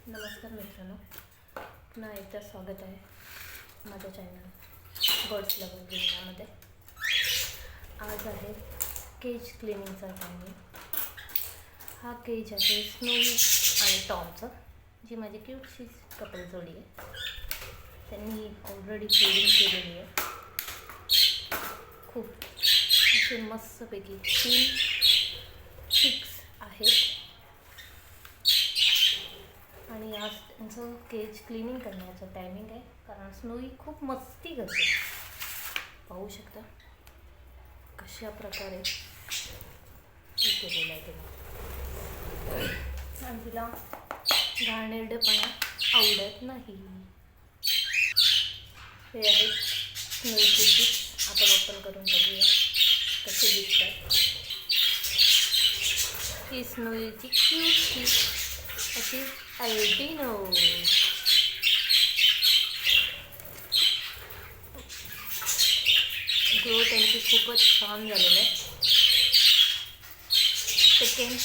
नमस्कार मित्रांनो, पुन्हा एकदा स्वागत आहे माझ्या चॅनल बर्ड्स लवर दुनियामध्ये. आज आहे केज क्लिनिंगचा टायमिंग. हा केज आहे स्नोवी आणि टॉमचा, जी माझी क्यूटशी कपल जोडी आहे. त्यांनी ऑलरेडी ब्रीडिंग केलेली आहे. खूप असे मस्तपैकी 3 चिक्स आहेत आणि आज त्यांचं केज क्लिनिंग करण्याचं टायमिंग आहे, कारण स्नोई खूप मस्ती करते. पाहू शकता कशा प्रकारे हे केलेलं आहे तिला, आणि तिला घाणेरडेपणा आवडत नाही. हे आहेत स्नोईचे चिक्स. आपण ओपन करून बघूया कसे दिसतात. ही स्नोईची क्यूटशी अशी अल्बिनो. ग्रो त्यांची खूपच छान झालेलं आहे. सेकंड,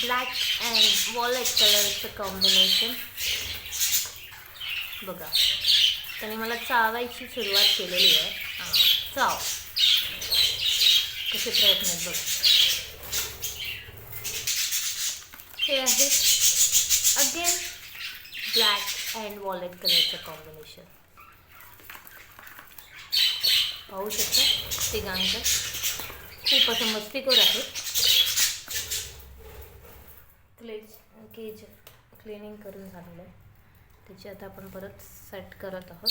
ब्लॅक अँड वॉलेट कलरचं कॉम्बिनेशन. बघा, त्याने मला चावायची सुरुवात केलेली आहे. चाव कसे प्रयत्न आहेत बघा. हे आहे अगेन ब्लॅक अँड वॉलेट कलरचं कॉम्बिनेशन. पाहू शकता तिघांचं खूप असं मस्तीखोर आहे. केज क्लिनिंग करून झालेलं आहे. त्याची आता आपण परत सेट करत आहोत,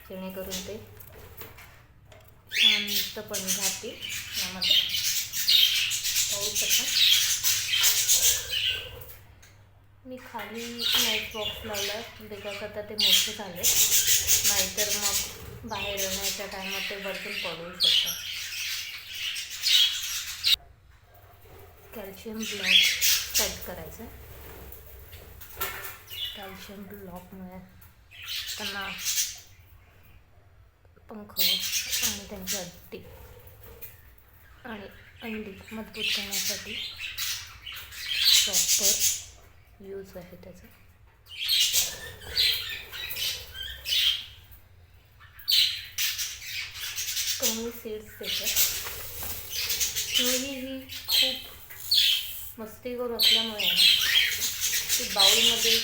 जेणेकरून ते शांतपणे राहतील यामध्ये. पाहू शकता मी खाली नाईट बॉक्स लावला आहे, बिकॉज आता ते मोठे झाले, नाहीतर मग बाहेर येण्याच्या टायमात ते वरतून पडू शकतात. कॅल्शियम ब्लॉक सेट करायचं. कॅल्शियम ब्लॉकमुळे त्यांना पंख आणि त्यांची हड्डी आणि अंडी मजबूत करण्यासाठी प्रॉपर यूज आहे त्याचा. कमी सीड्स देतात. ही खूप मस्तीखोर असल्यामुळे ना, ती बाउलमध्ये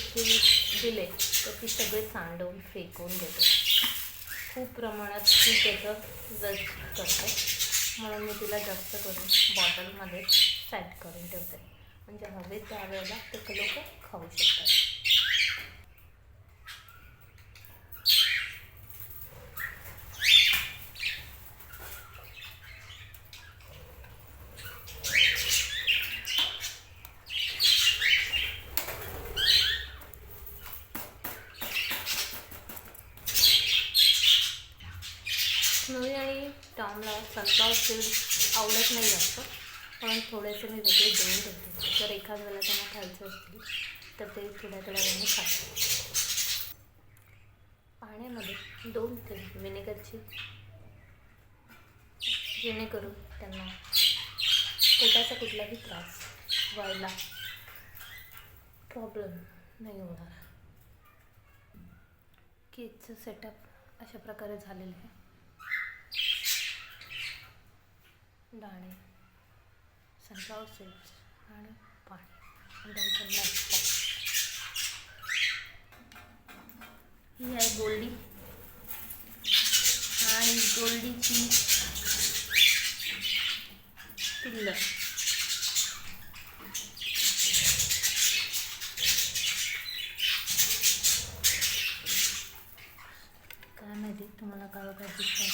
दिले तर ती सगळे सांडवून फेकून देते. खूप प्रमाणात ती त्याचं वेस्ट करते, म्हणून मी तिला जास्त करून बॉटलमध्ये सेट करून ठेवते, म्हणजे हवे त्यावेळेला ते लोक खाऊ शकतात. स्नोई आणि टॉमला सनफ्लॉवर सीड्स आवडत नाही जास्त, पण थोडेसे मी वेगळे देऊन ठेवते. जर एखाद वेळेला त्यांना खायचं असतील तर ते थोड्या वेळाने खातात. पाण्यामध्ये 2 थेंब व्हिनेगरची, जेणेकरून त्यांना पोटाचा कुठलाही त्रास व्हायला प्रॉब्लेम नाही होणार. केजचं सेटअप अशा प्रकारे झालेलं आहे. दाणे, सनफ्लॉवर सीड्स आणि पाणी आणि त्यांचं लाईफ बॉक्स. ही आहे गोल्डी आणि गोल्डीची पिल्लं. काय माहिती तुम्हाला काय दिसतं.